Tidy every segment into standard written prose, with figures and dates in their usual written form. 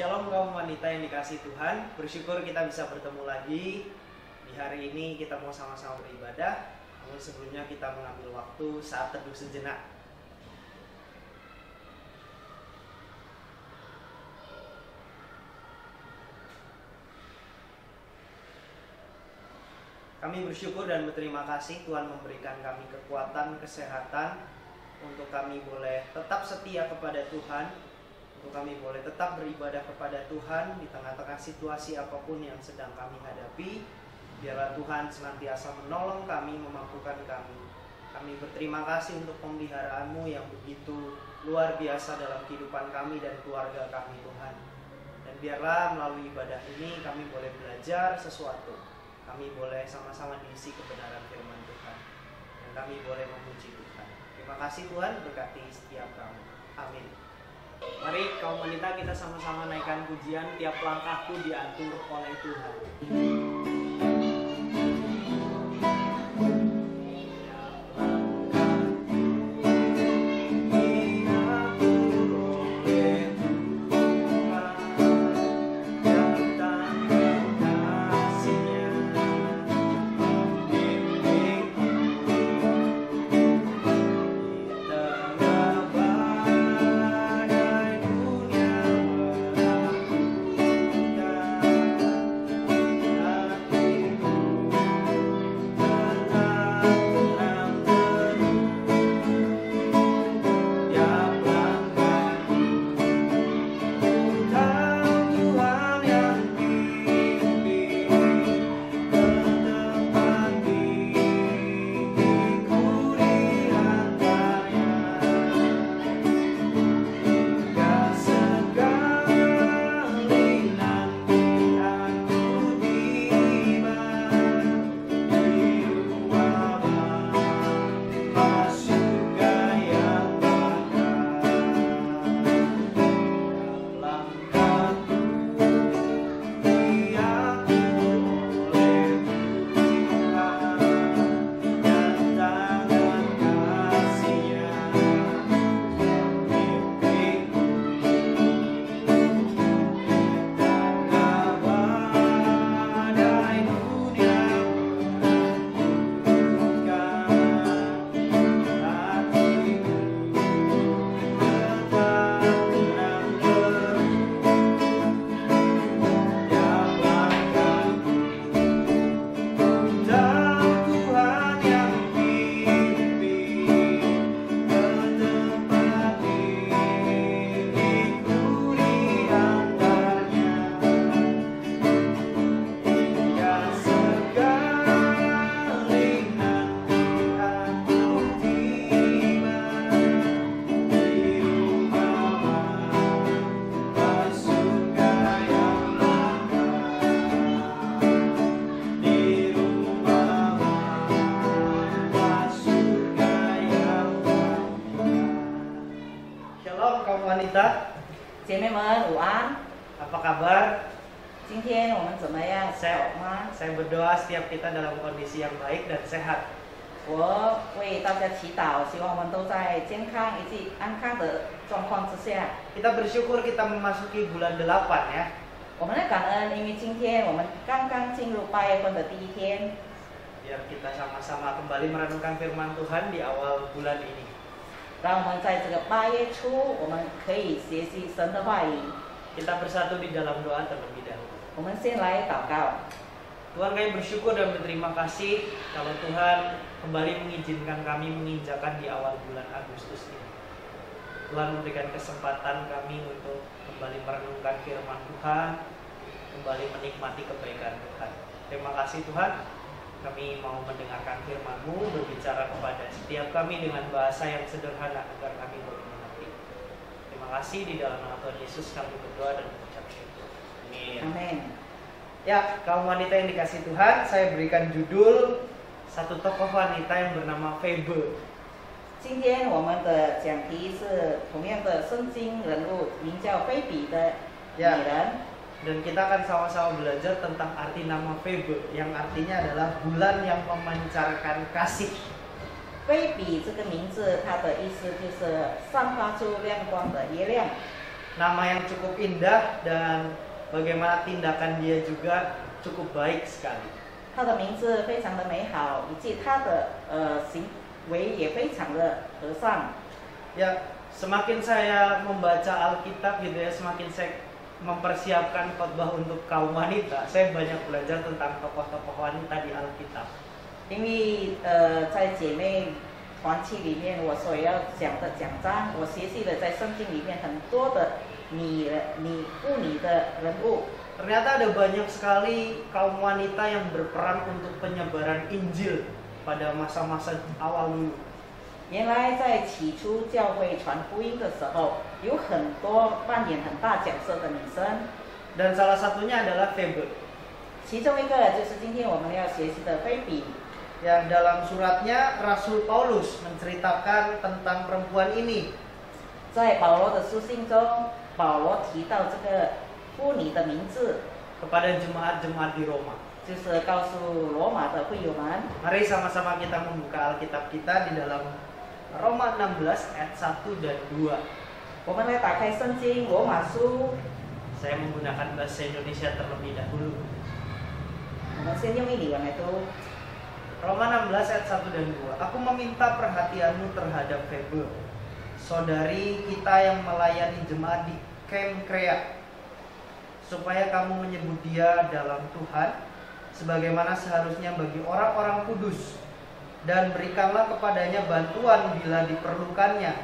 Shalom kaum wanita yang dikasihi Tuhan. Bersyukur kita bisa bertemu lagi. Di hari ini kita mau sama-sama beribadah. Namun sebelumnya kita mengambil waktu saat teduh sejenak. Kami bersyukur dan berterima kasih Tuhan memberikan kami kekuatan, kesehatan untuk kami boleh tetap setia kepada Tuhan, untuk kami boleh tetap beribadah kepada Tuhan di tengah-tengah situasi apapun yang sedang kami hadapi. Biarlah Tuhan senantiasa menolong kami, memampukan kami. Kami berterima kasih untuk pemeliharaan-Mu yang begitu luar biasa dalam kehidupan kami dan keluarga kami, Tuhan. Dan biarlah melalui ibadah ini kami boleh belajar sesuatu. Kami boleh sama-sama diisi kebenaran firman Tuhan. Dan kami boleh memuji Tuhan. Terima kasih Tuhan, berkati setiap kami. Amin. Mari kaum wanita kita sama-sama naikkan pujian tiap langkahku diatur oleh Tuhan. Wanita, 姐妹们午安。 apa kabar? 今天我们怎么样？好吗？ Saya berdoa setiap kita dalam kondisi yang baik dan sehat. 我为大家祈祷，希望我们都在健康以及安康的状况之下。 Kita bersyukur kita memasuki bulan 8 ya. 我们的感恩，因为今天我们刚刚进入8月份的第一天， Biar kita sama-sama kembali merenungkan firman Tuhan di awal bulan ini. 让我们在这个8月初，我们可以学习神的话语。 Kita bersatu di dalam doa terlebih dahulu. 我们先来祷告。 Tuhan, kami bersyukur dan berterima kasih kalau Tuhan kembali mengizinkan kami menginjakan di awal bulan Agustus ini. Tuhan memberikan kesempatan kami untuk kembali merenungkan firman Tuhan, kembali menikmati kebaikan Tuhan. Terima kasih Tuhan. Kami mau mendengarkan firman-Mu, berbicara kepada setiap kami dengan bahasa yang sederhana agar kami boleh mengerti. Terima kasih, di dalam nama Tuhan Yesus kami berdoa dan mengucap syukur. Amin. Amin。 Ya, kaum wanita yang dikasihi Tuhan, saya berikan judul satu tokoh wanita yang bernama Febe. 今天我们的讲题是同样的圣经人物，名叫菲比的女人。 Dan kita akan sama-sama belajar tentang arti nama Febe, yang artinya adalah bulan yang memancarkan kasih. 菲比这个名字，它的意思就是散发出亮光的月亮。nama yang cukup indah dan bagaimana tindakan dia juga cukup baik sekali. 他的名字非常的美好，以及他的行为也非常的和善。 Ya, semakin saya membaca Alkitab gitu ya, semakin saya mempersiapkan khotbah untuk kaum wanita, saya banyak belajar tentang tokoh-tokoh wanita di Alkitab. 因为在姐妹团契里面，我所要讲的讲章，我学习了在圣经里面很多的妇女的人物。 Ternyata ada banyak sekali kaum wanita yang berperan untuk penyebaran Injil pada masa-masa awal dulu. 原来在起初教会传福音的时候，有很多扮演很大角色的女生。 Dan salah satunya adalah Febe. 其中一个就是今天我们要学习的菲比。 Yang dalam suratnya Rasul Paulus menceritakan tentang perempuan ini. 在保罗的书信中，保罗提到这个妇女的名字， kepada jemaat-jemaat di Roma. 就是告诉罗马的会友们。 Mari sama-sama kita membuka Alkitab kita di dalam Roma 16 ayat 1 dan 2. 我们来打开圣经罗马书， Saya menggunakan bahasa Indonesia terlebih dahulu. 我们先用印尼文来读。 Roma 16 ayat 1 dan 2. Aku meminta perhatianmu terhadap Febe, saudari kita yang melayani jemaat di Kenkrea, supaya kamu menyebut dia dalam Tuhan sebagaimana seharusnya bagi orang-orang kudus, dan berikanlah kepadanya bantuan bila diperlukannya,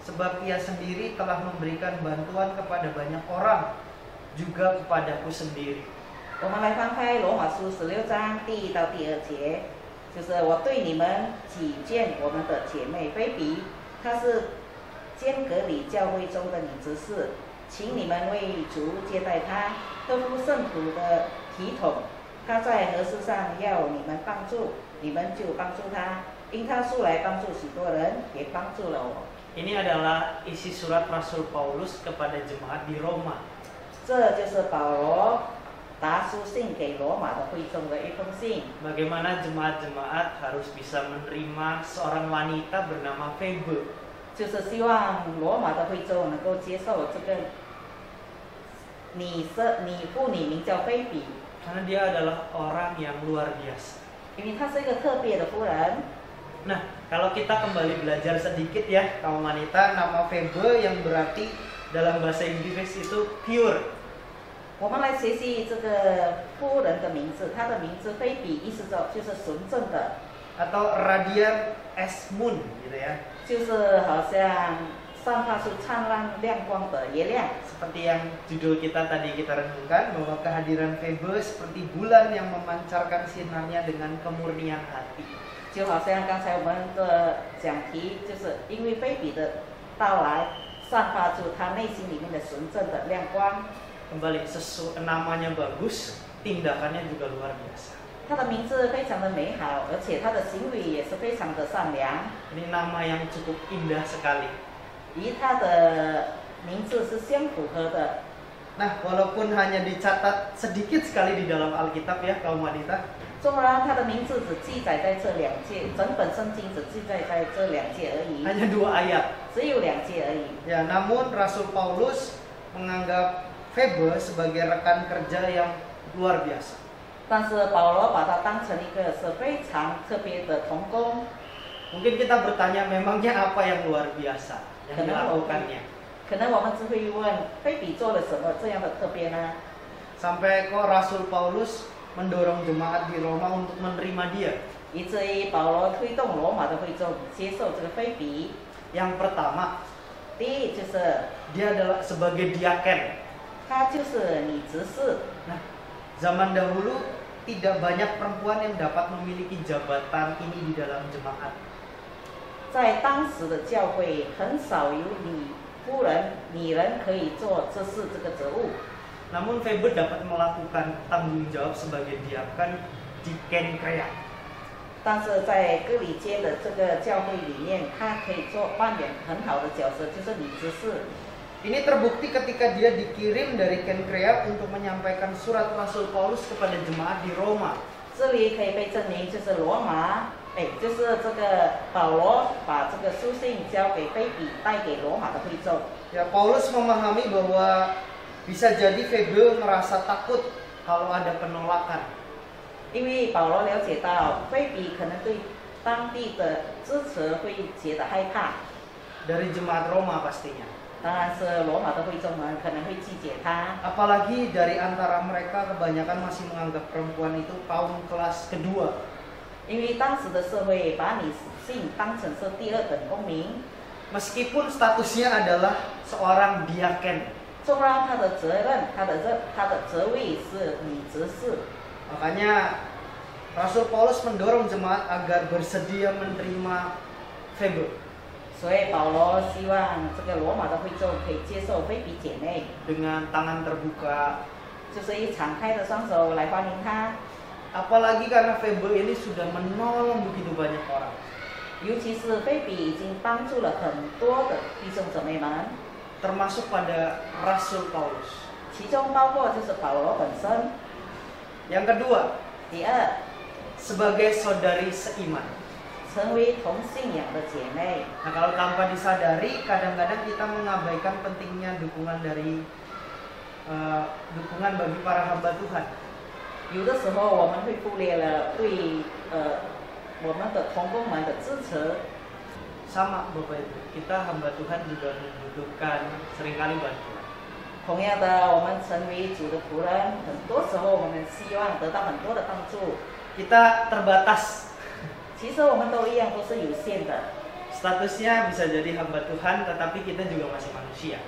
sebab ia sendiri telah memberikan bantuan kepada banyak orang, juga kepadaku sendiri. 我们来翻开罗马书16章第1到第2节，就是我对你们举荐我们的姐妹菲比，她是坚革里教会中的女执事，请你们为主接待她，呵护圣徒的体统。她在何事上要你们帮助，你们就帮助她，因她素来帮助许多人，也帮助了我。 Ini adalah isi surat Rasul Paulus kepada jemaat di Roma. 这就是保罗答书信给罗马的会众的一封信。 Bagaimana jemaat-jemaat harus bisa menerima seorang wanita bernama Febe. 就是希望罗马的会众能够接受这个妇女名叫菲比， Karena dia adalah orang yang luar biasa. 因为她是一个特别的妇人。 Nah, kalau kita kembali belajar sedikit ya, kaum wanita, nama Febe yang berarti dalam bahasa Inggris itu pure. 我们来学习这个妇人的名字，她的名字菲比，意思就是纯正的， Atau radiant as moon gitu ya. 就是好像散发出灿烂亮光的月亮。 Seperti yang judul kita tadi kita renungkan, bahwa kehadiran Febe seperti bulan yang memancarkan sinarnya dengan kemurnian hati. 就好像刚才我们的讲题，就是因为菲比的到来，散发出她内心里面的纯正的亮光。 Kembali namanya bagus, tindakannya juga luar biasa. 她的名字非常的美好，而且她的行为也是非常的善良。 Ini nama yang cukup indah sekali. 与她的名字是相符合的。 Nah, walaupun hanya dicatat sedikit sekali di dalam Alkitab ya, kaum wanita. 纵然她的名字只记载在这2节，整本圣经只记载在这2节而已， Hanya 2 ayat. 只有2节而已。 Ya, namun Rasul Paulus menganggap Febe sebagai rekan kerja yang luar biasa. 但是保罗把她当成一个是非常特别的同工。 Mungkin kita bertanya, memangnya apa yang luar biasa yang dilakukannya? 可能我们只会问菲比做了什么这样的特别呢？ Sampai kok Rasul Paulus mendorong jemaat di Roma untuk menerima dia. 以至于保罗推动罗马的会众接受这个菲比。 Yang pertama, 第一就是 dia adalah sebagai diaken. 她就是女执事。 Nah, zaman dahulu tidak banyak perempuan yang dapat memiliki jabatan ini di dalam jemaat. 在当时的教会很少有女人可以做这个职务。 Namun Febe dapat melakukan tanggung jawab sebagai diaken di Kenkrea. 但是在哥里街的这个教会里面，她可以扮演很好的角色，就是女执事。 Ini terbukti ketika dia dikirim dari Kenkrea untuk menyampaikan surat Rasul Paulus kepada jemaat di Roma. 这里可以被证明，就是就是这个保罗把这个书信交给菲比，带给罗马的会众。Ya, Paulus memahami bahwa bisa jadi Febe merasa takut kalau ada penolakan. 因为保罗了解到菲比可能对当地的支持会觉得害怕， Dari jemaat Roma pastinya. 当然是罗马的会众们可能会拒绝他， Apalagi dari antara mereka kebanyakan masih menganggap perempuan itu kaum kelas kedua. 因为当时的社会把女性当成是第二等公民， Meskipun statusnya adalah seorang diaken. 纵然他的责任、他的职位是女执事， Makanya Rasul Paulus mendorong jemaat agar bersedia menerima Febe 所以保罗希望这个罗马的会众可以接受菲比姐妹， dengan tangan terbuka. 就是以敞开的双手来欢迎她。 Apalagi karena Febe ini sudah menolong begitu banyak orang. 尤其是菲比已经帮助了很多的弟兄姊妹们， Termasuk pada Rasul Paulus. 其中包括就是保罗本身。 Yang kedua, 第二， sebagai saudari seiman. 成为同信仰的姐妹。 Nah, kalau tanpa disadari, kadang-kadang kita mengabaikan pentingnya dukungan bagi para hamba Tuhan. 有的时候我们会忽略了对我们的同工们的支持。 Sama Bapak Ibu, kita hamba Tuhan juga membutuhkan seringkali bantuan. 同样的，我们成为主的仆人，很多时候我们希望得到很多的帮助。 Kita terbatas. 其实我们都一样，都是有限的。 Statusnya bisa jadi hamba Tuhan, tetapi kita juga masih manusia.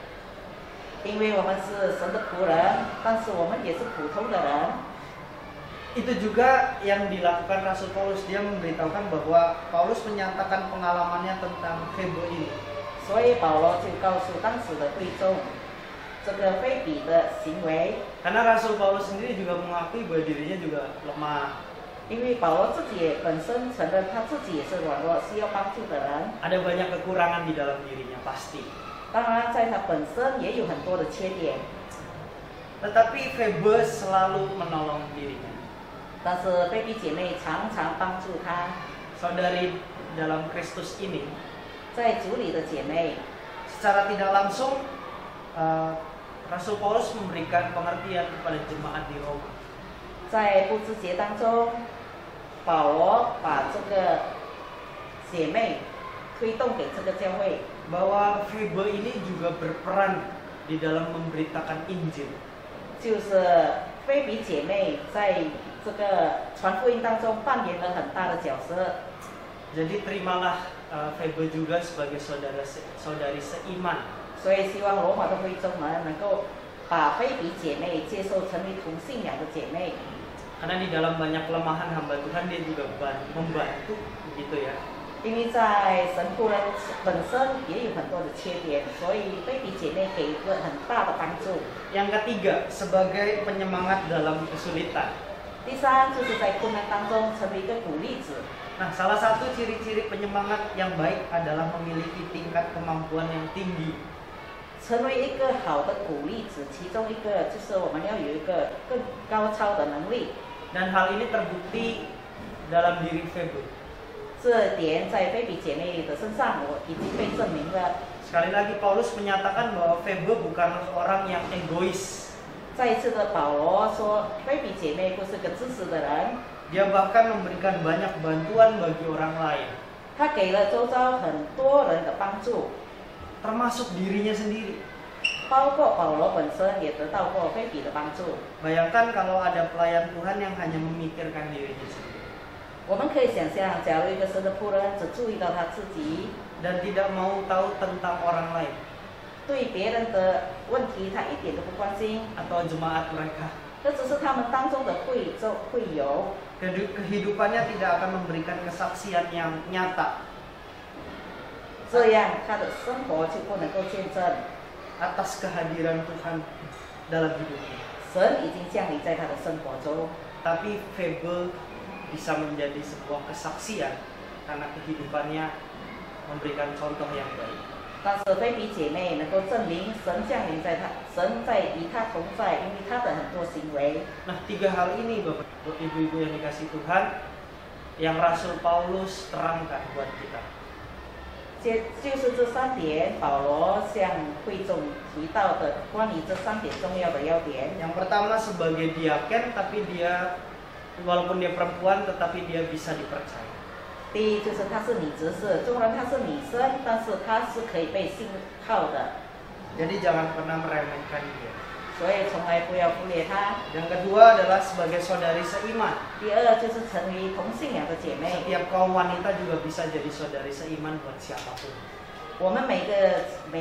因为我们是神的仆人，但是我们也是普通的人。 Itu juga yang dilakukan Rasul Paulus. Dia memberitahukan bahwa Paulus menyatakan pengalamannya tentang Febe ini. 所以保罗就告诉当时的会众，这个菲比的行为， Karena Rasul Paulus sendiri juga mengakui bahwa dirinya juga lemah. 因为保罗自己也本身承认他自己也是软弱、需要帮助的人。 Ada banyak kekurangan di dalam dirinya, pasti. 当然，在他本身也有很多的缺点， Tetapi Febe selalu menolong dirinya. 但是菲比姐妹常常帮助他。 Saudari dalam Kristus ini, 在主里的姐妹， secara tidak langsung Rasul Paulus memberikan pengertian kepada jemaat di Roma. 在不知节当中，保罗把这个姐妹推动给这个教会， Bahwa Febe ini juga berperan di dalam memberitakan Injil. 就是菲比姐妹在这个传福音当中扮演了很大的角色。 Jadi terimalah Febe juga sebagai saudari seiman. 所以希望罗马的会众们能够把菲比姐妹接受成为同信仰的姐妹。 Karena di dalam banyak kelemahan hamba Tuhan dia juga membantu, begitu ya. 因为在神仆人本身也有很多的缺点，所以菲比姐妹给一个很大的帮助。 Yang ketiga, sebagai penyemangat dalam kesulitan. 第三，就是在困难当中成为一个鼓励者。 Nah, salah satu ciri-ciri penyemangat yang baik adalah memiliki tingkat kemampuan yang tinggi. 成为一个好的鼓励者，其中一个就是我们要有一个更高超的能力。 Dan hal ini terbukti dalam diri Febe. 这点在菲比姐妹的身上，我已经被证明了。 Sekali lagi Paulus menyatakan bahwa Febe bukanlah orang yang egois. 再一次的，保罗说，菲比姐妹不是个自私的人， Dia bahkan memberikan banyak bantuan bagi orang lain, 她给了周遭很多人的帮助， termasuk dirinya sendiri. 包括保罗本身也得到过菲比的帮助。 Bayangkan kalau ada pelayan Tuhan yang hanya memikirkan dirinya sendiri 我们可以想象，假如一个神的仆人只注意到他自己， dan tidak mau tahu tentang orang lain 对别人的问题他一点都不关心， atau jemaat mereka, 这只是他们当中的会友， kehidupannya tidak akan memberikan kesaksian yang nyata 这样他的生活就不能够见证 atas kehadiran Tuhan dalam hidupnya. 神已经降临在他的生活中。 Tapi Febe bisa menjadi sebuah kesaksian karena kehidupannya memberikan contoh yang baik. 但是菲比姐妹能够证明神降临在他，神在与他同在，因为他的很多行为。 Nah, tiga hal ini Bapak Ibu yang dikasih Tuhan yang Rasul Paulus terangkan buat kita. 就是这3点，保罗向会众提到的关于这3点重要的要点。 Yang pertama sebagai diaken, tapi dia walaupun dia perempuan tetapi dia bisa dipercaya. 第一就是她是女执事，纵然她是女生，但是她是可以被信靠的， Jadi jangan pernah meremehkan dia. 所以从来不要忽略她。 Yang kedua adalah sebagai saudari seiman. 第二就是成为同信仰的姐妹。 Setiap kaum wanita juga bisa jadi saudari seiman buat siapapun. 我们每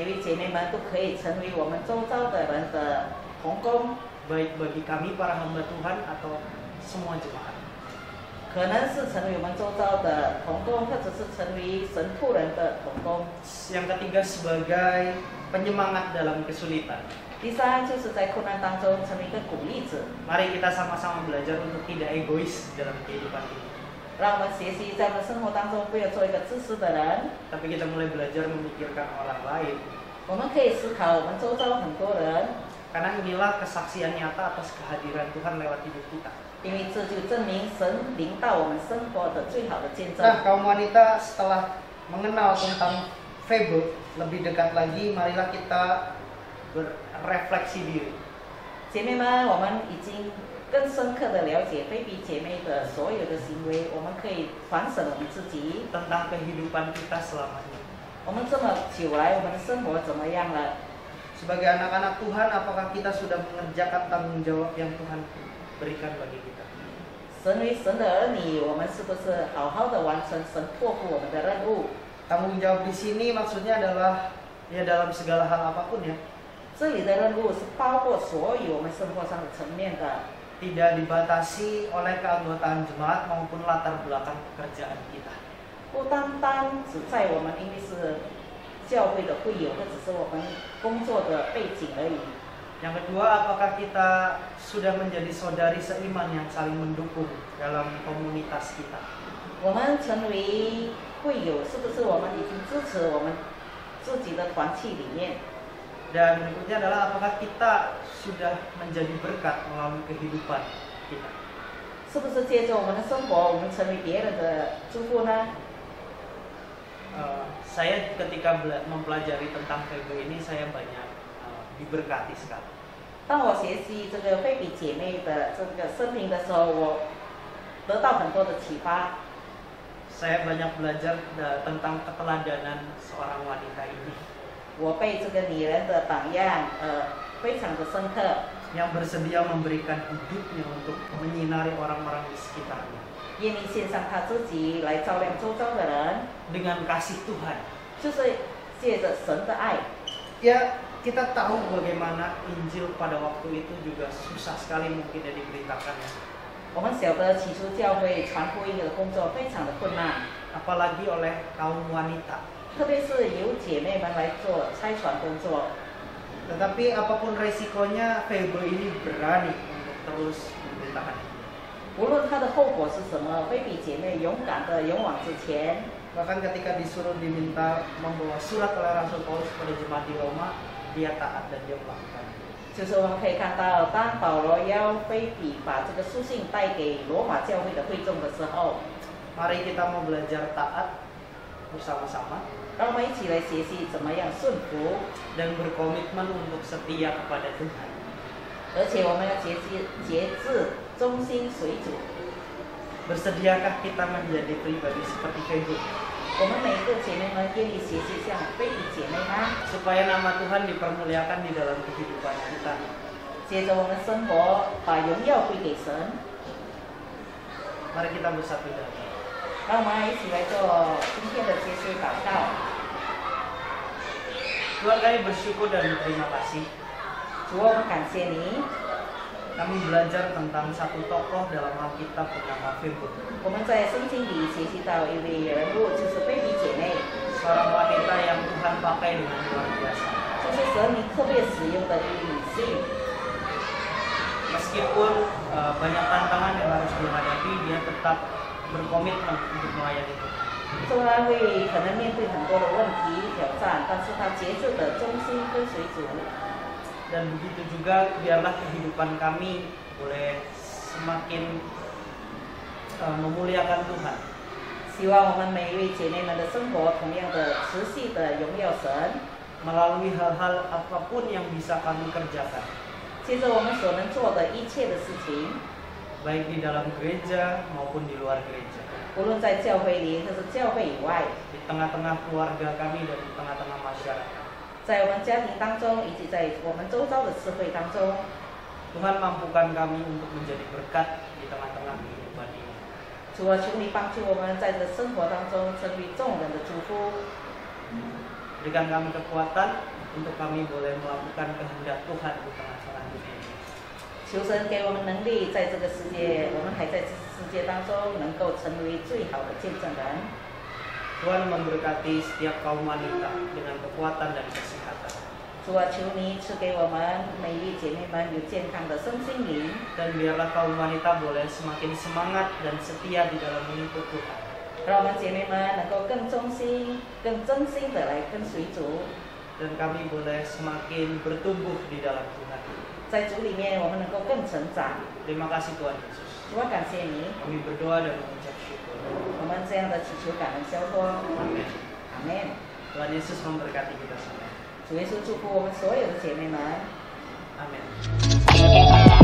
位姐妹们都可以成为我们周遭的人的同工， Baik bagi kami para hamba Tuhan atau semua jemaat. 可能是成为我们周遭的同工，或者是成为神仆人的同工。 Yang ketiga sebagai penyemangat dalam kesulitan. 第三就是在困难当中成为一个鼓励者。 Mari kita sama-sama belajar untuk tidak egois dalam kehidupan ini. 让我们学习在我们生活当中不要做一个自私的人， Tapi kita mulai belajar memikirkan orang lain. 我们可以思考我们周遭很多人， Karena inilah kesaksian nyata atas kehadiran Tuhan lewat hidup kita. 因为这就证明神临到我们生活的最好的见证。 Nah, kaum wanita setelah mengenal tentang Febe lebih dekat lagi, marilah kita berefleksi diri. 姐妹们，我们已经更深刻的了解菲比姐妹的所有的行为，我们可以反省我们自己。 Tentang kehidupan kita selama ini. 我们这么久来，我们的生活怎么样了？ Sebagai anak-anak Tuhan, apakah kita sudah mengerjakan tanggung jawab yang Tuhan berikan bagi kita? 神为神的儿女，我们是不是好好的完成神托付我们的任务？ Tanggung jawab di sini maksudnya adalah ya dalam segala hal apapun ya. 这里的任务是包括所有我们生活上的层面的， Tidak dibatasi oleh keanggotaan jemaat maupun latar belakang pekerjaan kita. 不单单只在我们因为是教会的会友，或者是我们工作的背景而已。 Yang kedua, apakah kita sudah menjadi saudari seiman yang saling mendukung dalam komunitas kita? 我们成为会友，是不是我们已经支持我们自己的团契里面？ Dan berikutnya adalah apakah kita sudah menjadi berkat melalui kehidupan kita? 是不是借着我们的生活，我们成为别人的祝福呢？ Saya ketika mempelajari tentang Febe ini saya banyak diberkati sekali. 当我学习这个菲比姐妹的这个生平的时候，我得到很多的启发。 Saya banyak belajar tentang keteladanan seorang wanita ini 我被这个女人的榜样非常的深刻， yang bersedia memberikan hidupnya untuk menyinari orang-orang di sekitarnya 愿意献上她自己来照亮周遭的人， dengan kasih Tuhan. 就是借着神的爱。 Ya, kita tahu bagaimana Injil pada waktu itu juga susah sekali mungkin ya diberitakan ya. 我们晓得起初教会传福音的工作非常的困难， Apalagi oleh kaum wanita. 特别是由姐妹们来做差传工作。 Tetapi apapun resikonya, Febe ini berani untuk terus memberitakan Injil. 无论她的后果是什么，菲比姐妹勇敢的勇往直前。 Bahkan ketika disuruh diminta membawa surat oleh Rasul Paulus kepada jemaat di Roma, dia taat dan dia melakukan. 就是我们可以看到，当保罗要菲比把这个书信带给罗马教会的会众的时候， Mari kita mau belajar taat bersama-sama 让我们一起来学习怎么样顺服， dan berkomitmen untuk setia kepada Tuhan. 而且我们要节制、忠心随主。 Bersediakah kita menjadi pribadi seperti Febe? 我们每一个姐妹们愿意学习像菲比姐妹吗？ Supaya nama Tuhan dipermuliakan di dalam kehidupan kita. 接着我们生活把荣耀归给神。 Mari kita bersatu dalam. 让我们一起来做今天的结束祷告。 Tuhan, kami bersyukur dan berterima kasih. 主，我们感谢你。 Kami belajar tentang satu tokoh dalam Alkitab bernama Febe. 我们在圣经里学习到一位人物，就是菲比姐妹， Seorang wanita yang Tuhan pakai dengan luar biasa. 就是神你特别使用的一位女性。 Meskipun banyak tantangan yang harus dihadapi, dia tetap berkomitmen untuk melayani Tuhan. 虽然会可能面对很多的问题挑战，但是她节制的忠心跟随主。 Dan begitu juga biarlah kehidupan kami boleh semakin memuliakan Tuhan. 希望我们每一位姐妹们的生活同样的持续的荣耀神。 melalui hal-hal apapun yang bisa kami kerjakan, 接着我们所能做的一切的事情， baik di dalam gereja maupun di luar gereja, 无论在教会里或是教会以外， di tengah-tengah keluarga kami dan di tengah-tengah masyarakat. 在我们家庭当中，以及在我们周遭的社会当中， Tuhan mampukan kami untuk menjadi berkat di tengah-tengah kehidupan ini. 主啊，求你帮助我们在这生活当中成为众人的祝福。 Berikan kami kekuatan untuk kami boleh melakukan kehendak Tuhan di tengah-tengah dunia ini. 求神给我们能力，在这个世界，我们还在这世界当中，能够成为最好的见证人。 Tuhan memberkati setiap kaum wanita dengan kekuatan dan kesehatan. 主啊，求你赐给我们每一位姐妹们有健康的身心灵， Dan biarlah kaum wanita boleh semakin semangat dan setia di dalam mengikut Tuhan. 让我们姐妹们能够更忠心、更真心的来跟随主。 Dan kami boleh semakin bertumbuh di dalam Tuhan. 在主里面，我们能够更成长。 Terima kasih Tuhan Yesus. 主啊，感谢你， Kami berdoa dan mengucap syukur. 我们这样的祈求感恩交托。 Amin. 阿门。 Tuhan Yesus memberkati kita semua. 主耶稣祝福我们所有的姐妹们。 Amin.